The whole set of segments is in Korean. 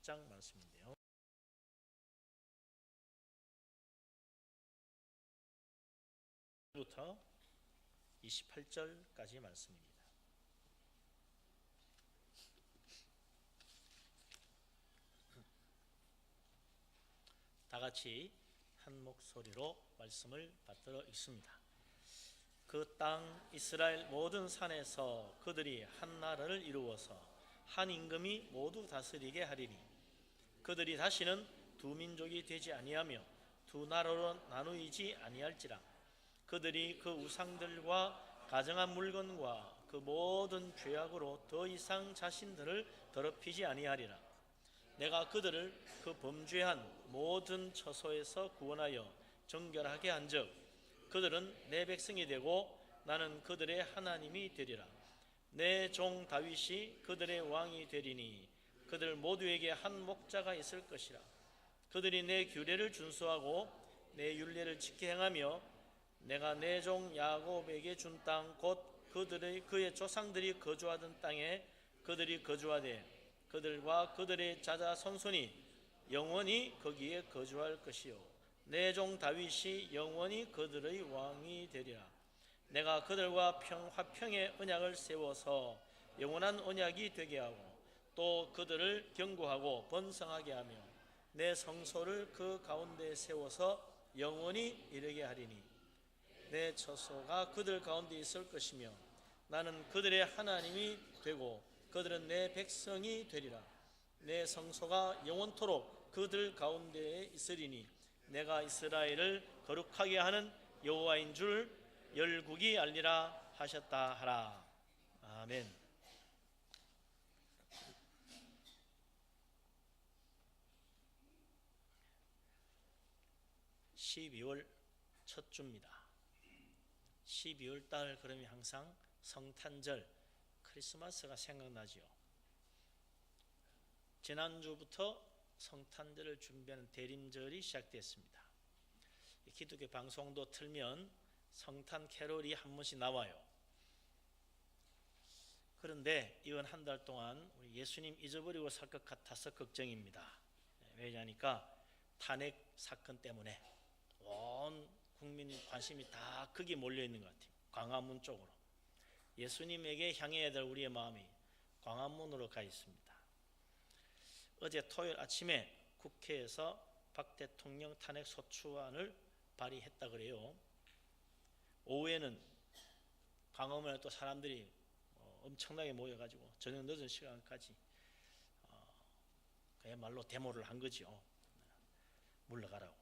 28장 말씀인데요. 부터 28절까지 말씀입니다. 다 같이 한 목소리로 말씀을 받들어 읽습니다. 그 땅 이스라엘 모든 산에서 그들이 한 나라를 이루어서 한 임금이 모두 다스리게 하리니 그들이 다시는 두 민족이 되지 아니하며 두 나라로 나누이지 아니할지라. 그들이 그 우상들과 가정한 물건과 그 모든 죄악으로 더 이상 자신들을 더럽히지 아니하리라. 내가 그들을 그 범죄한 모든 처소에서 구원하여 정결하게 한즉 그들은 내 백성이 되고 나는 그들의 하나님이 되리라. 내 종 다윗이 그들의 왕이 되리니 그들 모두에게 한 목자가 있을 것이라. 그들이 내 규례를 준수하고 내 율례를 지켜 행하며 내가 내 종 야곱에게 준 땅 곧 그의 조상들이 거주하던 땅에 그들이 거주하되 그들과 그들의 자자손손이 영원히 거기에 거주할 것이요 내 종 다윗이 영원히 그들의 왕이 되리라. 내가 그들과 화평의 언약을 세워서 영원한 언약이 되게 하고 또 그들을 견고하고 번성하게 하며 내 성소를 그 가운데 세워서 영원히 이르게 하리니 내 처소가 그들 가운데 있을 것이며 나는 그들의 하나님이 되고 그들은 내 백성이 되리라. 내 성소가 영원토록 그들 가운데에 있으리니 내가 이스라엘을 거룩하게 하는 여호와인 줄 열국이 알리라 하셨다 하라. 아멘. 12월 첫 주입니다. 12월 달 그러면 항상 성탄절, 크리스마스가 생각나지요. 지난주부터 성탄절을 준비하는 대림절이 시작됐습니다. 기독교 방송도 틀면 성탄 캐롤이 한 번씩 나와요. 그런데 이번 한 달 동안 우리 예수님 잊어버리고 살 것 같아서 걱정입니다. 왜냐하니까 탄핵 사건 때문에 온 국민 관심이 다 거기에 몰려 있는 것 같아요. 광화문 쪽으로. 예수님에게 향해야 될 우리의 마음이 광화문으로 가 있습니다. 어제 토요일 아침에 국회에서 박 대통령 탄핵 소추안을 발의했다 그래요. 오후에는 광화문에 또 사람들이 엄청나게 모여가지고 저녁 늦은 시간까지 그야말로 데모를 한 거죠. 물러가라고.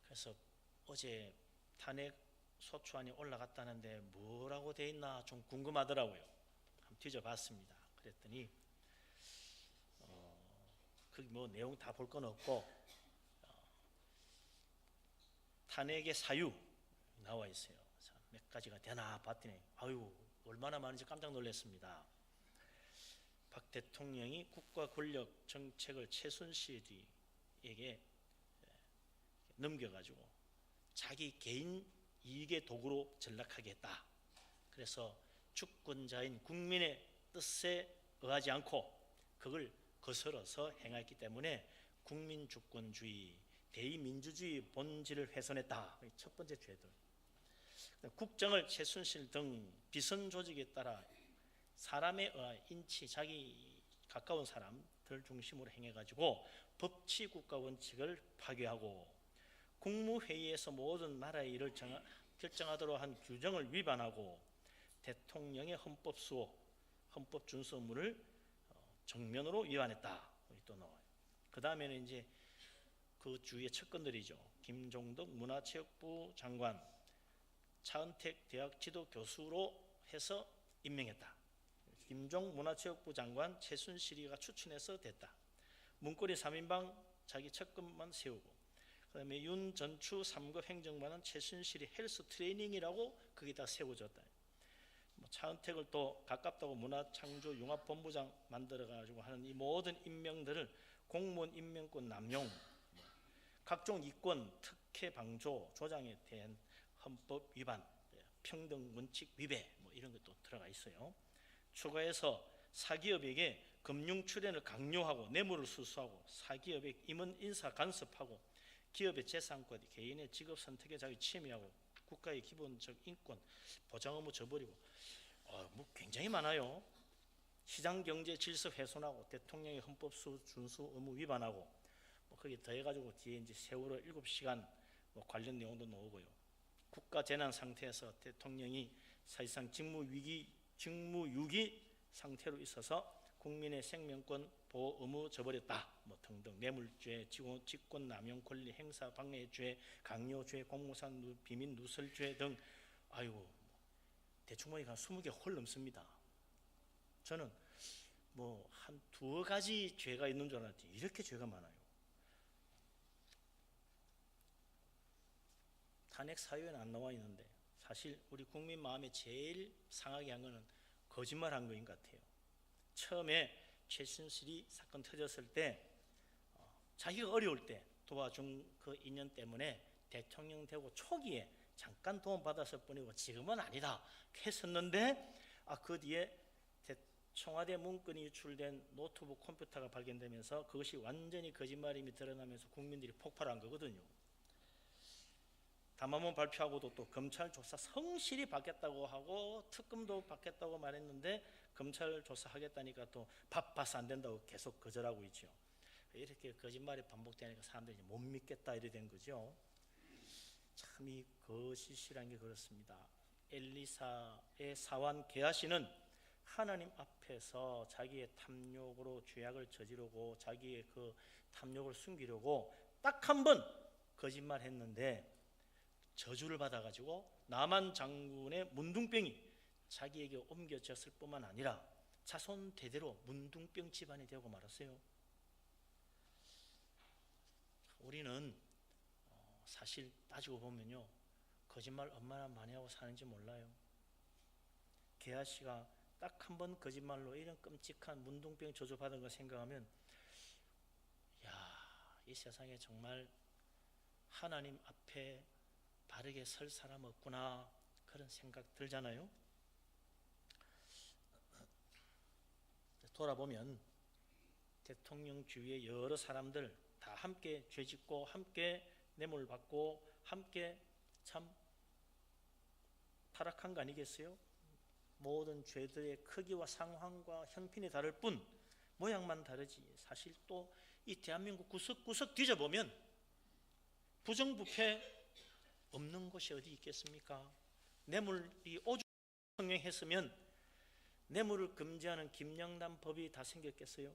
그래서 어제 탄핵 소추안이 올라갔다는데 뭐라고 돼 있나 좀 궁금하더라고요. 한번 뒤져봤습니다. 그랬더니 그 뭐 내용 다 볼 건 없고 탄핵의 사유 나와 있어요. 몇 가지가 되나 봤더니 아유 얼마나 많은지 깜짝 놀랐습니다. 박 대통령이 국가 권력 정책을 최순실에게 넘겨가지고 자기 개인 이익의 도구로 전락하게 했다. 그래서 주권자인 국민의 뜻에 의하지 않고 그걸 거스러서 행했기 때문에 국민주권주의, 대의민주주의 본질을 훼손했다. 첫 번째 죄들. 국정을 최순실 등 비선 조직에 따라 사람에 의한 인치, 자기 가까운 사람들 중심으로 행해가지고 법치 국가 원칙을 파괴하고 국무회의에서 모든 나라의 일을 결정하도록 한 규정을 위반하고 대통령의 헌법 수호, 헌법 준수 의무를 정면으로 위반했다. 또 나와요. 그 다음에는 이제 그 주위의 척건들이죠. 김종덕 문화체육부 장관, 차은택 대학 지도 교수로 해서 임명했다. 김종 문화체육부 장관 최순실이가 추천해서 됐다. 문고리 3인방 자기 척건만 세우고 그다음에 윤 전추 3급 행정관은 최순실이 헬스 트레이닝이라고 거기다 세워줬다. 차은택을 또 가깝다고 문화창조융합본부장 만들어가지고 하는 이 모든 임명들을 공무원 임명권 남용, 각종 이권 특혜 방조 조장에 대한 헌법 위반, 평등 원칙 위배 이런 것도 들어가 있어요. 추가해서 사기업에게 금융 출연을 강요하고 뇌물을 수수하고 사기업의 임원 인사 간섭하고 기업의 재산권, 개인의 직업 선택의 자유 침해하고 국가의 기본적 인권 보장 의무 저버리고 뭐 굉장히 많아요. 시장경제 질서 훼손하고 대통령의 헌법 준수 의무 위반하고 거기 더해가지고 뒤에 이제 세월호 7시간 관련 내용도 나오고요. 국가 재난 상태에서 대통령이 사실상 직무유기 상태로 있어서 국민의 생명권 보호 의무 저버렸다 등등 뇌물죄, 직권남용 권리 행사 방해죄, 강요죄, 공무상 비밀 누설죄 등 대충 보니까 20개 훨 넘습니다. 저는 한 두어 가지 죄가 있는 줄 알았지 이렇게 죄가 많아요. 탄핵 사유에는 안 나와 있는데 사실 우리 국민 마음에 제일 상하게 한 거는 거짓말한 거인 것 같아요. 처음에 최순실이 사건 터졌을 때 자기가 어려울 때 도와준 그 인연 때문에 대통령 되고 초기에 잠깐 도움받았을 뿐이고 지금은 아니다 했었는데 그 뒤에 청와대 문건이 유출된 노트북 컴퓨터가 발견되면서 그것이 완전히 거짓말임이 드러나면서 국민들이 폭발한 거거든요. 담화문 발표하고도 또 검찰 조사 성실히 받겠다고 하고 특검도 받겠다고 말했는데 검찰 조사하겠다니까 또 바빠서 안 된다고 계속 거절하고 있죠. 이렇게 거짓말이 반복되니까 사람들이 못 믿겠다 이래 된 거죠. 참 이 거짓이라는 게 그렇습니다. 엘리사의 사환 게하시는 하나님 앞에서 자기의 탐욕으로 죄악을 저지르고 자기의 그 탐욕을 숨기려고 딱 한 번 거짓말했는데 저주를 받아가지고 나만 장군의 문둥병이 자기에게 옮겨졌을 뿐만 아니라 자손 대대로 문둥병 집안이 되고 말았어요. 우리는 사실 따지고 보면요 거짓말 얼마나 많이 하고 사는지 몰라요. 게하씨가 딱 한 번 거짓말로 이런 끔찍한 문둥병 저주 받은 거 생각하면 이 세상에 정말 하나님 앞에 바르게 설 사람 없구나 그런 생각 들잖아요. 돌아보면 대통령 주위의 여러 사람들 다 함께 죄짓고 함께 뇌물 받고 함께 참 타락한 거 아니겠어요? 모든 죄들의 크기와 상황과 형편이 다를 뿐 모양만 다르지 사실 또 이 대한민국 구석구석 뒤져보면 부정부패 없는 곳이 어디 있겠습니까? 뇌물이 오죽 성행했으면 뇌물을 금지하는 김영란 법이 다 생겼겠어요?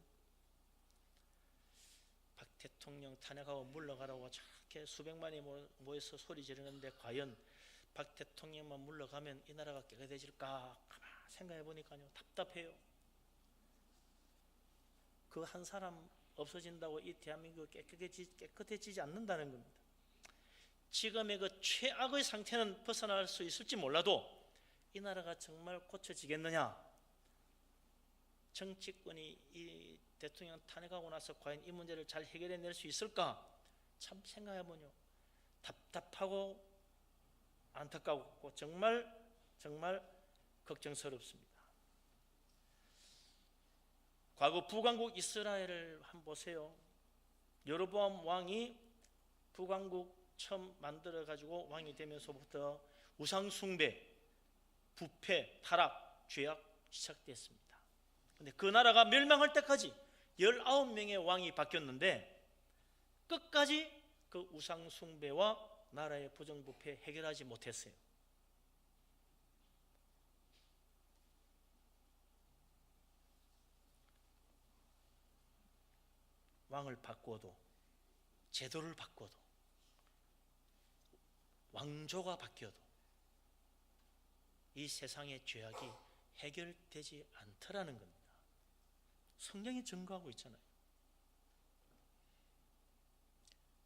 박 대통령 탄핵하고 물러가라고 저렇게 수백만이 모여서 소리 지르는데 과연 박 대통령만 물러가면 이 나라가 깨끗해질까? 가만 생각해 보니까요 답답해요. 그 한 사람 없어진다고 이 대한민국이 깨끗해지지 않는다는 겁니다. 지금의 그 최악의 상태는 벗어날 수 있을지 몰라도 이 나라가 정말 고쳐지겠느냐? 정치권이 이 대통령 탄핵하고 나서 과연 이 문제를 잘 해결해낼 수 있을까? 참 생각해보면 답답하고 안타깝고 정말 걱정스럽습니다. 과거 북왕국 이스라엘을 한번 보세요. 여로보암 왕이 북왕국 처음 만들어가지고 왕이 되면서부터 우상숭배, 부패, 타락, 죄악 시작됐습니다. 근데 그 나라가 멸망할 때까지 19명의 왕이 바뀌었는데 끝까지 그 우상숭배와 나라의 부정부패 해결하지 못했어요. 왕을 바꿔도 제도를 바꿔도 왕조가 바뀌어도 이 세상의 죄악이 해결되지 않더라는 겁니다. 성경이 증거하고 있잖아요.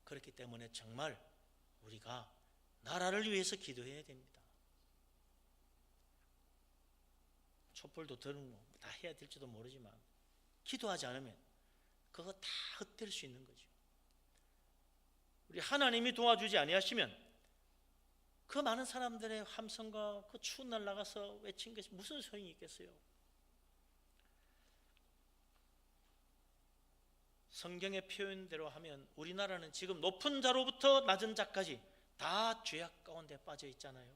그렇기 때문에 정말 우리가 나라를 위해서 기도해야 됩니다. 촛불도 들고 다 해야 될지도 모르지만 기도하지 않으면 그거 다 헛될 수 있는 거죠. 우리 하나님이 도와주지 아니하시면 그 많은 사람들의 함성과 그 추운 날 나가서 외친 것이 무슨 소용이 있겠어요? 성경의 표현대로 하면 우리나라는 지금 높은 자로부터 낮은 자까지 다 죄악 가운데 빠져 있잖아요.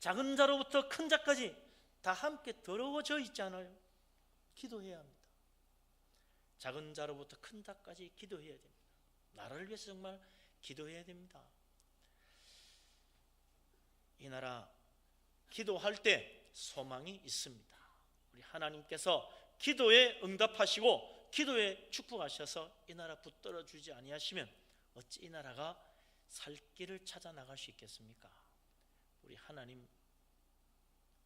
작은 자로부터 큰 자까지 다 함께 더러워져 있잖아요. 기도해야 합니다. 작은 자로부터 큰 자까지 기도해야 됩니다. 나라를 위해서 정말 기도해야 됩니다. 이 나라 기도할 때 소망이 있습니다. 우리 하나님께서 기도에 응답하시고 기도에 축복하셔서 이 나라 붙들어 주지 아니하시면 어찌 이 나라가 살 길을 찾아 나갈 수 있겠습니까? 우리 하나님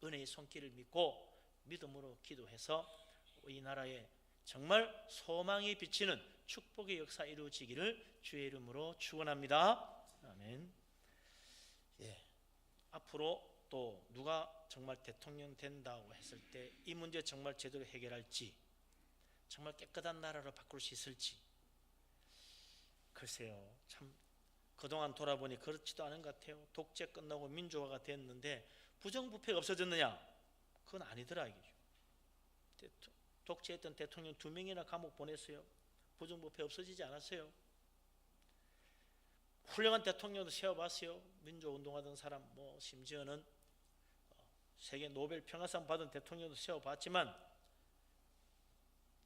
은혜의 손길을 믿고 믿음으로 기도해서 이 나라에 정말 소망이 비치는 축복의 역사 이루어지기를 주의 이름으로 축원합니다. 아멘. 예. 앞으로 또 누가 정말 대통령 된다고 했을 때 이 문제 정말 제대로 해결할지, 정말 깨끗한 나라로 바꿀 수 있을지, 글쎄요, 참 그동안 돌아보니 그렇지도 않은 것 같아요. 독재 끝나고 민주화가 됐는데 부정부패가 없어졌느냐? 그건 아니더라 이거죠. 독재했던 대통령 2명이나 감옥 보냈어요. 부정부패 없어지지 않았어요. 훌륭한 대통령도 세워봤어요. 민주운동하던 사람, 심지어는 세계 노벨 평화상 받은 대통령도 세워봤지만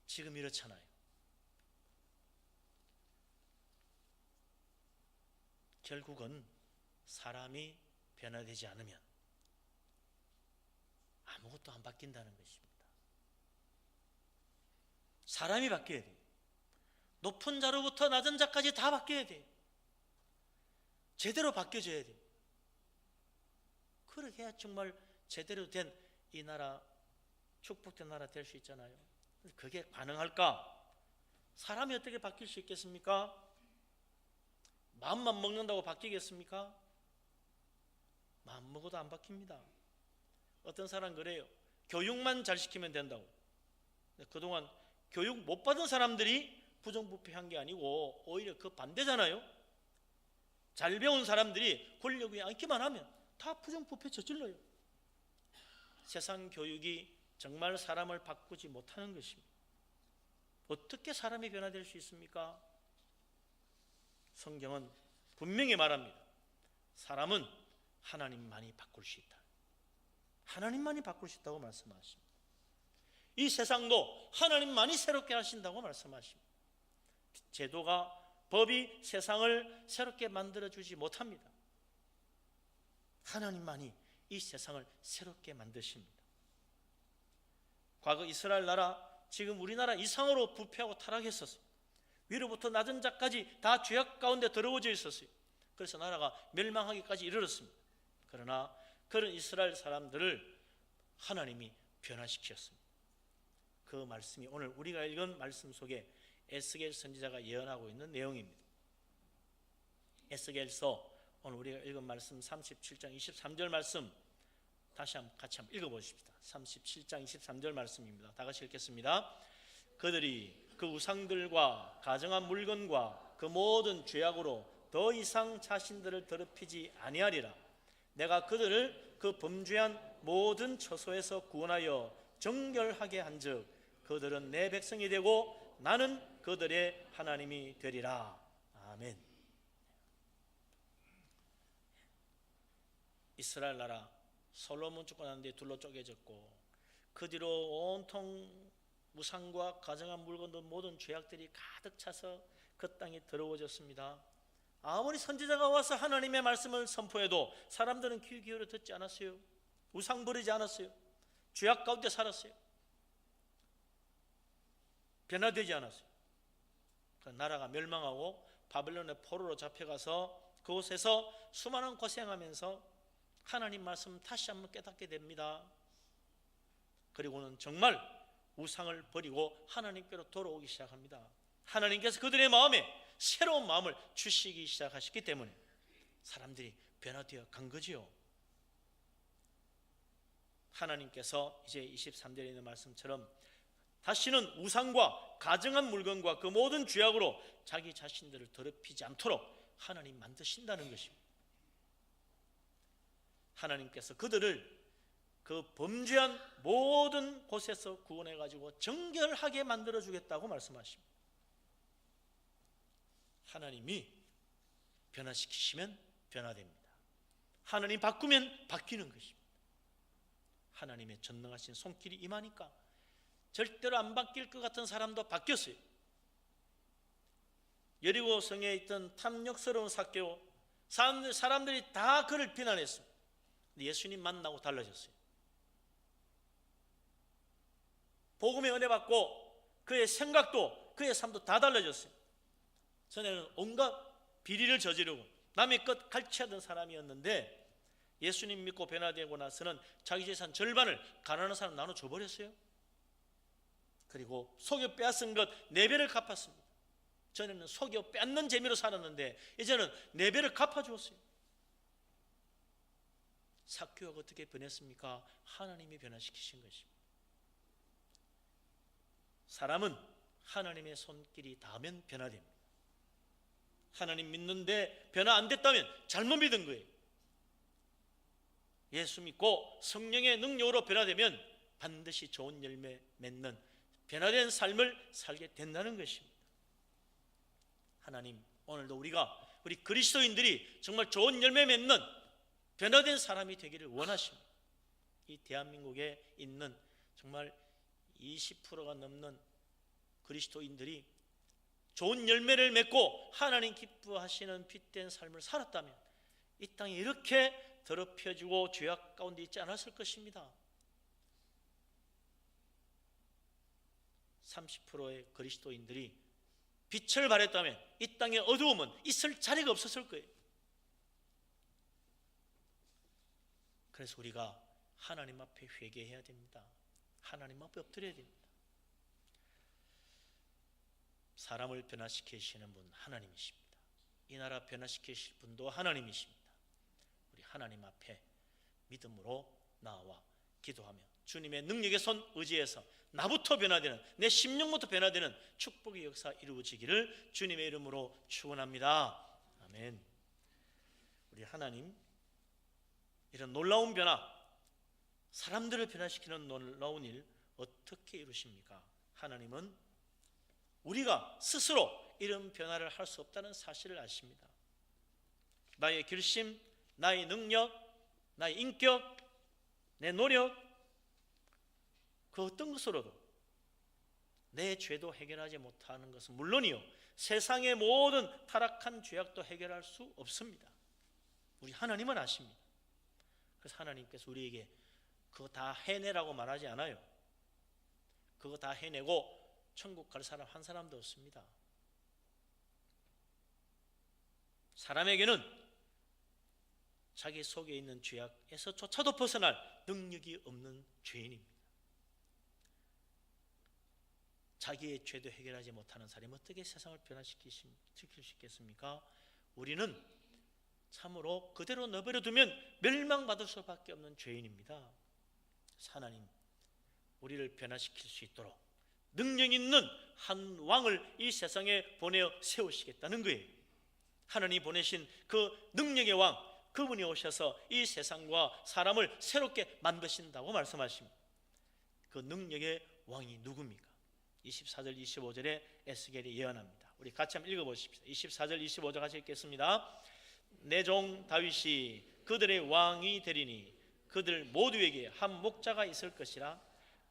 지금 이렇잖아요. 결국은 사람이 변화되지 않으면 아무것도 안 바뀐다는 것입니다. 사람이 바뀌어야 돼요. 높은 자로부터 낮은 자까지 다 바뀌어야 돼요. 제대로 바뀌어져야 돼요. 그렇게 해야 정말 제대로 된 이 나라, 축복된 나라 될 수 있잖아요. 그게 가능할까? 사람이 어떻게 바뀔 수 있겠습니까? 마음만 먹는다고 바뀌겠습니까? 마음 먹어도 안 바뀝니다. 어떤 사람 그래요. 교육만 잘 시키면 된다고. 그동안 교육 못 받은 사람들이 부정부패한 게 아니고 오히려 그 반대잖아요. 잘 배운 사람들이 권력 위에 앉기만 하면 다 부정부패 저질러요. 세상 교육이 정말 사람을 바꾸지 못하는 것입니다. 어떻게 사람이 변화될 수 있습니까? 성경은 분명히 말합니다. 사람은 하나님만이 바꿀 수 있다. 하나님만이 바꿀 수 있다고 말씀하십니다. 이 세상도 하나님만이 새롭게 하신다고 말씀하십니다. 제도가, 법이 세상을 새롭게 만들어주지 못합니다. 하나님만이 이 세상을 새롭게 만드십니다. 과거 이스라엘 나라, 지금 우리나라 이상으로 부패하고 타락했었어요. 위로부터 낮은 자까지 다 죄악 가운데 더러워져 있었어요. 그래서 나라가 멸망하기까지 이르렀습니다. 그러나 그런 이스라엘 사람들을 하나님이 변화시켰습니다. 그 말씀이 오늘 우리가 읽은 말씀 속에 에스겔 선지자가 예언하고 있는 내용입니다. 에스겔서 오늘 우리가 읽은 말씀 37장 23절 말씀 다시 같이 한번 읽어보십시다. 37장 23절 말씀입니다. 다 같이 읽겠습니다. 그들이 그 우상들과 가정한 물건과 그 모든 죄악으로 더 이상 자신들을 더럽히지 아니하리라. 내가 그들을 그 범죄한 모든 처소에서 구원하여 정결하게 한즉 그들은 내 백성이 되고 나는 그들의 하나님이 되리라. 아멘. 이스라엘 나라 솔로몬 죽고 난 뒤에 둘로 쪼개졌고 그 뒤로 온통 우상과 가정한 물건들 모든 죄악들이 가득 차서 그 땅이 더러워졌습니다. 아무리 선지자가 와서 하나님의 말씀을 선포해도 사람들은 귀 기울여 듣지 않았어요. 우상 버리지 않았어요. 죄악 가운데 살았어요. 변화되지 않았어요. 그 나라가 멸망하고 바벨론의 포로로 잡혀가서 그곳에서 수많은 고생하면서 하나님 말씀 다시 한번 깨닫게 됩니다. 그리고는 정말 우상을 버리고 하나님께로 돌아오기 시작합니다. 하나님께서 그들의 마음에 새로운 마음을 주시기 시작하셨기 때문에 사람들이 변화되어 간 거지요. 하나님께서 이제 23절에 있는 말씀처럼 다시는 우상과 가증한 물건과 그 모든 죄악으로 자기 자신들을 더럽히지 않도록 하나님 만드신다는 것입니다. 하나님께서 그들을 그 범죄한 모든 곳에서 구원해 가지고 정결하게 만들어 주겠다고 말씀하십니다. 하나님이 변화시키시면 변화됩니다. 하나님 바꾸면 바뀌는 것입니다. 하나님의 전능하신 손길이 임하니까 절대로 안 바뀔 것 같은 사람도 바뀌었어요. 여리고성에 있던 탐욕스러운 삭개오, 사람들이 다 그를 비난했습니다. 예수님 만나고 달라졌어요. 복음의 은혜 받고 그의 생각도 그의 삶도 다 달라졌어요. 전에는 온갖 비리를 저지르고 남의 것 갈취하던 사람이었는데 예수님 믿고 변화되고 나서는 자기 재산 절반을 가난한 사람 나눠 줘버렸어요. 그리고 속여 빼앗은 것 4배를 갚았습니다. 전에는 속여 뺏는 재미로 살았는데 이제는 4배를 갚아주었어요. 삭개오가 어떻게 변했습니까? 하나님이 변화시키신 것입니다. 사람은 하나님의 손길이 닿으면 변화됩니다. 하나님 믿는데 변화 안 됐다면 잘못 믿은 거예요. 예수 믿고 성령의 능력으로 변화되면 반드시 좋은 열매 맺는 변화된 삶을 살게 된다는 것입니다. 하나님, 오늘도 우리 그리스도인들이 정말 좋은 열매 맺는 변화된 사람이 되기를 원하십니다. 이 대한민국에 있는 정말 20%가 넘는 그리스도인들이 좋은 열매를 맺고 하나님 기뻐하시는 빛된 삶을 살았다면 이 땅에 이렇게 더럽혀지고 죄악 가운데 있지 않았을 것입니다. 30%의 그리스도인들이 빛을 발했다면 이 땅에 어두움은 있을 자리가 없었을 거예요. 그래서 우리가 하나님 앞에 회개해야 됩니다. 하나님 앞에 엎드려야 됩니다. 사람을 변화시키시는 분 하나님이십니다. 이 나라 변화시키실 분도 하나님이십니다. 우리 하나님 앞에 믿음으로 나와 기도하며 주님의 능력의 손 의지해서 나부터 변화되는, 내 심령부터 변화되는 축복의 역사 이루어지기를 주님의 이름으로 축원합니다. 아멘. 우리 하나님, 이런 놀라운 변화, 사람들을 변화시키는 놀라운 일 어떻게 이루십니까? 하나님은 우리가 스스로 이런 변화를 할 수 없다는 사실을 아십니다. 나의 결심, 나의 능력, 나의 인격, 내 노력, 그 어떤 것으로도 내 죄도 해결하지 못하는 것은 물론이요, 세상의 모든 타락한 죄악도 해결할 수 없습니다. 우리 하나님은 아십니다. 그래서 하나님께서 우리에게 그거 다 해내라고 말하지 않아요. 그거 다 해내고 천국 갈 사람 한 사람도 없습니다. 사람에게는 자기 속에 있는 죄악에서조차도 벗어날 능력이 없는 죄인입니다. 자기의 죄도 해결하지 못하는 사람이 어떻게 세상을 변화시킬 수 있겠습니까? 우리는 참으로 그대로 내버려 두면 멸망받을 수밖에 없는 죄인입니다. 하나님, 우리를 변화시킬 수 있도록 능력 있는 한 왕을 이 세상에 보내어 세우시겠다는 거예요. 하나님 보내신 그 능력의 왕, 그분이 오셔서 이 세상과 사람을 새롭게 만드신다고 말씀하십니다. 그 능력의 왕이 누굽니까? 24절 25절에 에스겔이 예언합니다. 우리 같이 한번 읽어보십시오. 24절 25절 같이 읽겠습니다. 내 종 다윗이 그들의 왕이 되리니 그들 모두에게 한 목자가 있을 것이라.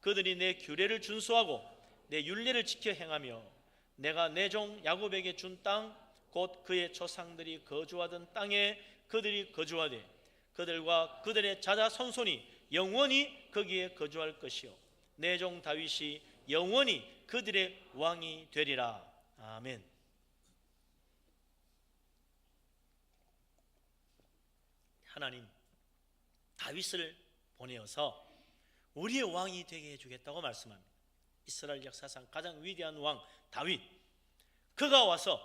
그들이 내 규례를 준수하고 내 율례를 지켜 행하며 내가 내 종 야곱에게 준 땅, 곧 그의 조상들이 거주하던 땅에 그들이 거주하되 그들과 그들의 자자손손이 영원히 거기에 거주할 것이요 내 종 다윗이 영원히 그들의 왕이 되리라. 아멘. 하나님 다윗을 보내어서 우리의 왕이 되게 해주겠다고 말씀합니다. 이스라엘 역사상 가장 위대한 왕 다윗, 그가 와서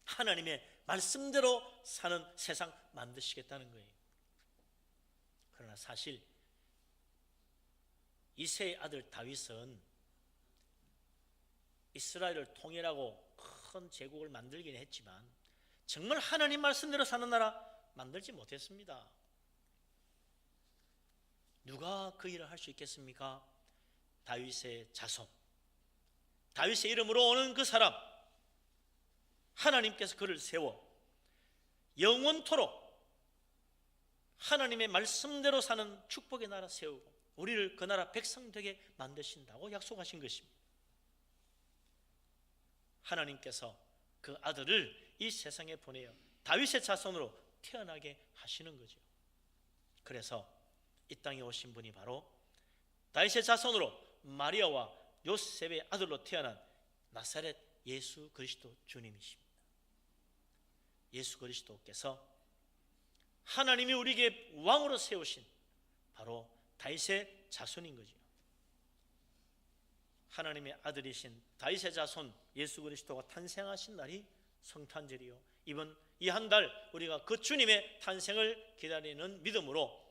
하나님의 말씀대로 사는 세상 만드시겠다는 거예요. 그러나 사실 이새의 아들 다윗은 이스라엘을 통일하고 큰 제국을 만들긴 했지만 정말 하나님 말씀대로 사는 나라 만들지 못했습니다. 누가 그 일을 할 수 있겠습니까? 다윗의 자손, 다윗의 이름으로 오는 그 사람, 하나님께서 그를 세워 영원토록 하나님의 말씀대로 사는 축복의 나라 세우고 우리를 그 나라 백성 되게 만드신다고 약속하신 것입니다. 하나님께서 그 아들을 이 세상에 보내어 다윗의 자손으로 태어나게 하시는 거죠. 그래서 이 땅에 오신 분이 바로 다윗의 자손으로 마리아와 요셉의 아들로 태어난 나사렛 예수 그리스도 주님이십니다. 예수 그리스도께서 하나님이 우리에게 왕으로 세우신 바로 다윗의 자손인 거죠. 하나님의 아들이신 다윗의 자손 예수 그리스도가 탄생하신 날이 성탄절이요, 이번 이 한 달 우리가 그 주님의 탄생을 기다리는 믿음으로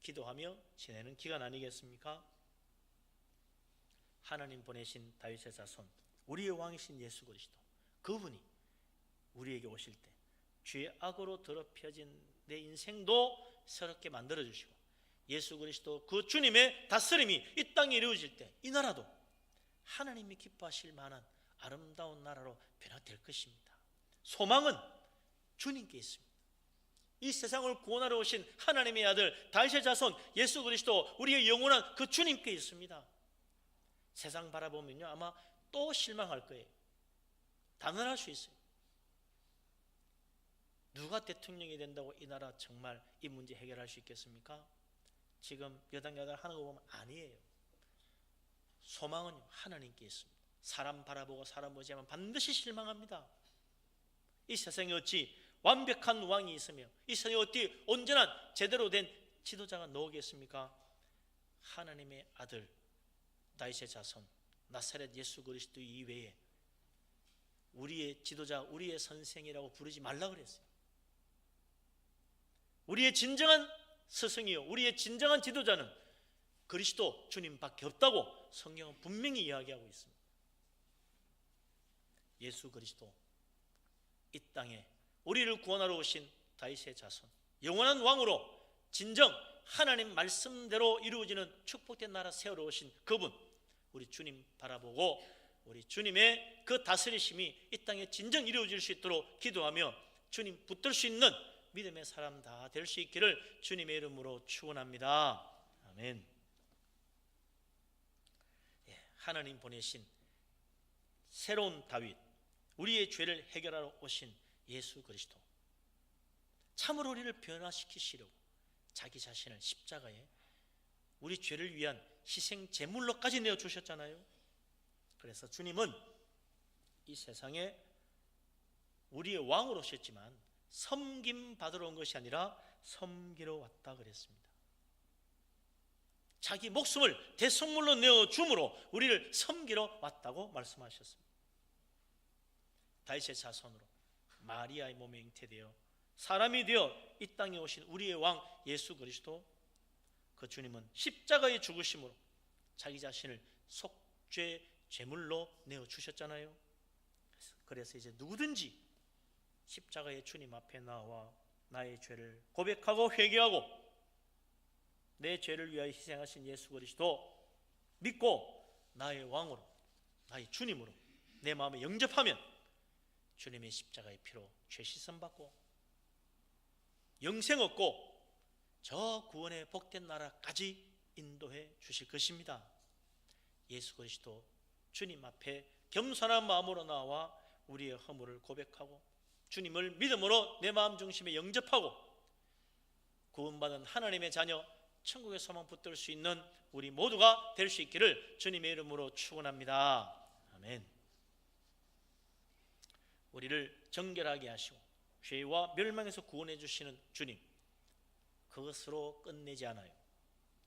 기도하며 지내는 기간 아니겠습니까? 하나님 보내신 다윗의 자손, 우리의 왕이신 예수 그리스도, 그분이 우리에게 오실 때 죄 악으로 더럽혀진 내 인생도 새롭게 만들어주시고 예수 그리스도 그 주님의 다스림이 이 땅에 이루어질 때 이 나라도 하나님이 기뻐하실 만한 아름다운 나라로 변화될 것입니다. 소망은 주님께 있습니다. 이 세상을 구원하러 오신 하나님의 아들 다윗의 자손 예수 그리스도, 우리의 영원한 그 주님께 있습니다. 세상 바라보면요 아마 또 실망할 거예요. 단언할 수 있어요. 누가 대통령이 된다고 이 나라 정말 이 문제 해결할 수 있겠습니까? 지금 여당 야당 하는 거 보면 아니에요. 소망은 하나님께 있습니다. 사람 바라보고 사람 보지만 반드시 실망합니다. 이 세상에 어찌 완벽한 왕이 있으며 이 세상에 어찌 온전한 제대로 된 지도자가 나오겠습니까? 하나님의 아들 다윗의 자손 나사렛 예수 그리스도 이외에 우리의 지도자, 우리의 선생이라고 부르지 말라 그랬어요. 우리의 진정한 스승이요, 우리의 진정한 지도자는 그리스도 주님밖에 없다고 성경은 분명히 이야기하고 있습니다. 예수 그리스도, 이 땅에 우리를 구원하러 오신 다윗의 자손, 영원한 왕으로 진정 하나님 말씀대로 이루어지는 축복된 나라 세우러 오신 그분, 우리 주님 바라보고 우리 주님의 그 다스리심이 이 땅에 진정 이루어질 수 있도록 기도하며 주님 붙들 수 있는 믿음의 사람 다 될 수 있기를 주님의 이름으로 축원합니다. 아멘. 하나님 보내신 새로운 다윗, 우리의 죄를 해결하러 오신 예수 그리스도, 참으로 우리를 변화시키시려고 자기 자신을 십자가에 우리 죄를 위한 희생 제물로까지 내어주셨잖아요. 그래서 주님은 이 세상에 우리의 왕으로 오셨지만 섬김 받으러 온 것이 아니라 섬기러 왔다 그랬습니다. 자기 목숨을 대속물로 내어줌으로 우리를 섬기러 왔다고 말씀하셨습니다. 다윗의 자손으로 마리아의 몸에 잉태되어 사람이 되어 이 땅에 오신 우리의 왕 예수 그리스도, 그 주님은 십자가의 죽으심으로 자기 자신을 속죄 제물로 내어주셨잖아요. 그래서 이제 누구든지 십자가의 주님 앞에 나와 나의 죄를 고백하고 회개하고 내 죄를 위하여 희생하신 예수 그리스도 믿고 나의 왕으로, 나의 주님으로 내 마음에 영접하면 주님의 십자가의 피로 죄 씻음 받고 영생 얻고 저 구원의 복된 나라까지 인도해 주실 것입니다. 예수 그리스도 주님 앞에 겸손한 마음으로 나와 우리의 허물을 고백하고 주님을 믿음으로 내 마음 중심에 영접하고 구원받은 하나님의 자녀, 천국의 소망 붙들 수 있는 우리 모두가 될 수 있기를 주님의 이름으로 축원합니다. 아멘. 우리를 정결하게 하시고 죄와 멸망에서 구원해 주시는 주님, 그것으로 끝내지 않아요.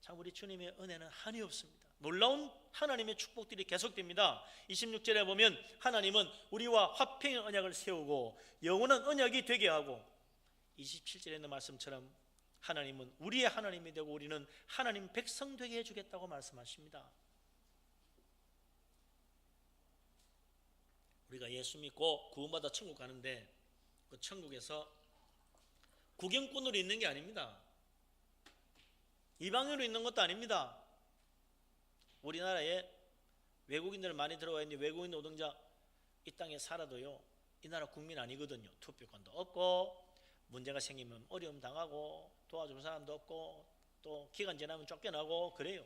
참 우리 주님의 은혜는 한이 없습니다. 놀라운 하나님의 축복들이 계속됩니다. 26절에 보면 하나님은 우리와 화평의 언약을 세우고 영원한 언약이 되게 하고, 27절에 있는 말씀처럼 하나님은 우리의 하나님이 되고 우리는 하나님 백성 되게 해주겠다고 말씀하십니다. 우리가 예수 믿고 구원받아 천국 가는데 그 천국에서 구경꾼으로 있는 게 아닙니다. 이방인으로 있는 것도 아닙니다. 우리나라에 외국인들 많이 들어와 있는데 외국인 노동자 이 땅에 살아도요, 이 나라 국민 아니거든요. 투표권도 없고 문제가 생기면 어려움 당하고 도와줄 사람도 없고 또 기간 지나면 쫓겨나고 그래요.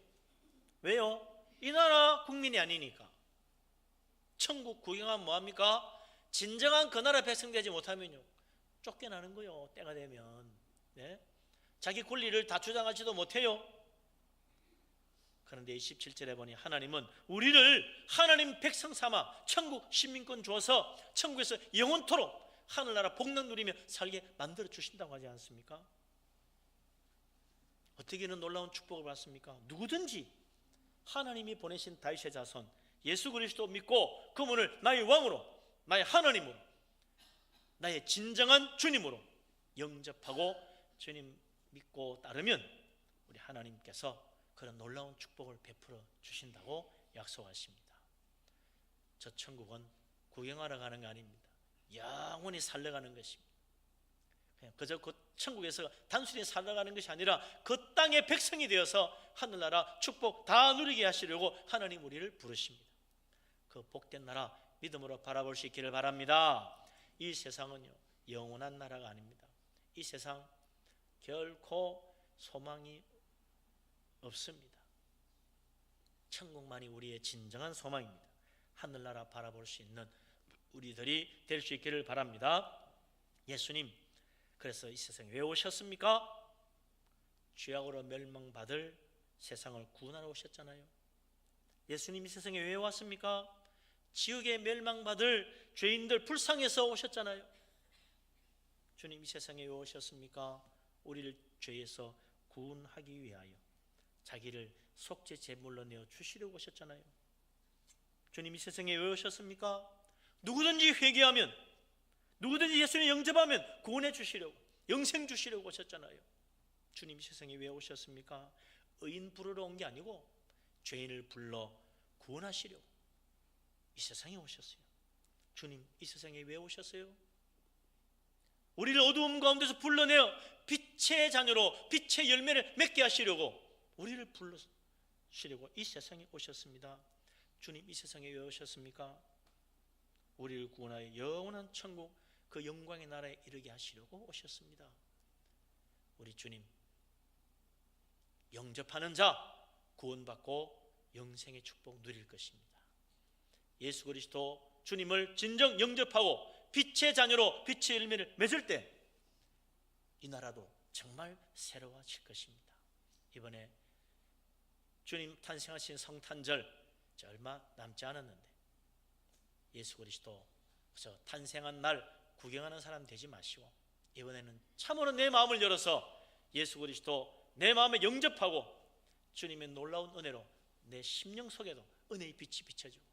왜요? 이 나라 국민이 아니니까. 천국 구경하면 뭐합니까? 진정한 그 나라 백성 되지 못하면요 쫓겨나는 거요. 때가 되면. 네? 자기 권리를 다 주장하지도 못해요. 그런데 27절에 보니 하나님은 우리를 하나님 백성 삼아 천국 시민권 주어서 천국에서 영원토록 하늘나라 복락 누리며 살게 만들어 주신다고 하지 않습니까? 어떻게 이런 놀라운 축복을 받습니까? 누구든지 하나님이 보내신 다윗의 자손 예수 그리스도 믿고 그분을 나의 왕으로, 나의 하나님으로, 나의 진정한 주님으로 영접하고 주님 믿고 따르면 우리 하나님께서 그런 놀라운 축복을 베풀어 주신다고 약속하십니다. 저 천국은 구경하러 가는 거 아닙니다. 영원히 살아가는 것입니다. 그냥 그저 그 천국에서 단순히 살아가는 것이 아니라 그 땅의 백성이 되어서 하늘나라 축복 다 누리게 하시려고 하나님 우리를 부르십니다. 그 복된 나라 믿음으로 바라볼 수 있기를 바랍니다. 이 세상은요 영원한 나라가 아닙니다. 이 세상 결코 소망이 없습니다. 천국만이 우리의 진정한 소망입니다. 하늘나라 바라볼 수 있는 우리들이 될 수 있기를 바랍니다. 예수님 그래서 이 세상에 왜 오셨습니까? 죄악으로 멸망받을 세상을 구원하러 오셨잖아요. 예수님 이 세상에 왜 왔습니까? 지옥에 멸망받을 죄인들 불쌍해서 오셨잖아요. 주님 이 세상에 왜 오셨습니까? 우리를 죄에서 구원하기 위하여 자기를 속죄 제물로 내어 주시려고 오셨잖아요. 주님 이 세상에 왜 오셨습니까? 누구든지 회개하면, 누구든지 예수님 영접하면 구원해 주시려고, 영생 주시려고 오셨잖아요. 주님 이 세상에 왜 오셨습니까? 의인 부르러 온 게 아니고 죄인을 불러 구원하시려고 이 세상에 오셨어요. 주님 이 세상에 왜 오셨어요? 우리를 어두움 가운데서 불러내어 빛의 자녀로 빛의 열매를 맺게 하시려고 우리를 불러시려고 이 세상에 오셨습니다. 주님 이 세상에 왜 오셨습니까? 우리를 구원하여 영원한 천국 그 영광의 나라에 이르게 하시려고 오셨습니다. 우리 주님 영접하는 자 구원받고 영생의 축복 누릴 것입니다. 예수 그리스도 주님을 진정 영접하고 빛의 자녀로 빛의 열매를 맺을 때 이 나라도 정말 새로워질 것입니다. 이번에 주님 탄생하신 성탄절 얼마 남지 않았는데 예수 그리스도 그저 탄생한 날 구경하는 사람 되지 마시고 이번에는 참으로 내 마음을 열어서 예수 그리스도 내 마음에 영접하고 주님의 놀라운 은혜로 내 심령 속에도 은혜의 빛이 비춰지고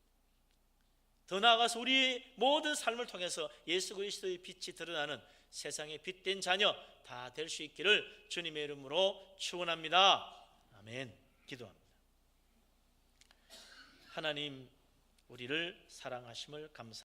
더 나아가서 우리의 모든 삶을 통해서 예수 그리스도의 빛이 드러나는 세상의 빛된 자녀 다 될 수 있기를 주님의 이름으로 축원합니다. 아멘. 기도합니다. 하나님 우리를 사랑하심을 감사합니다.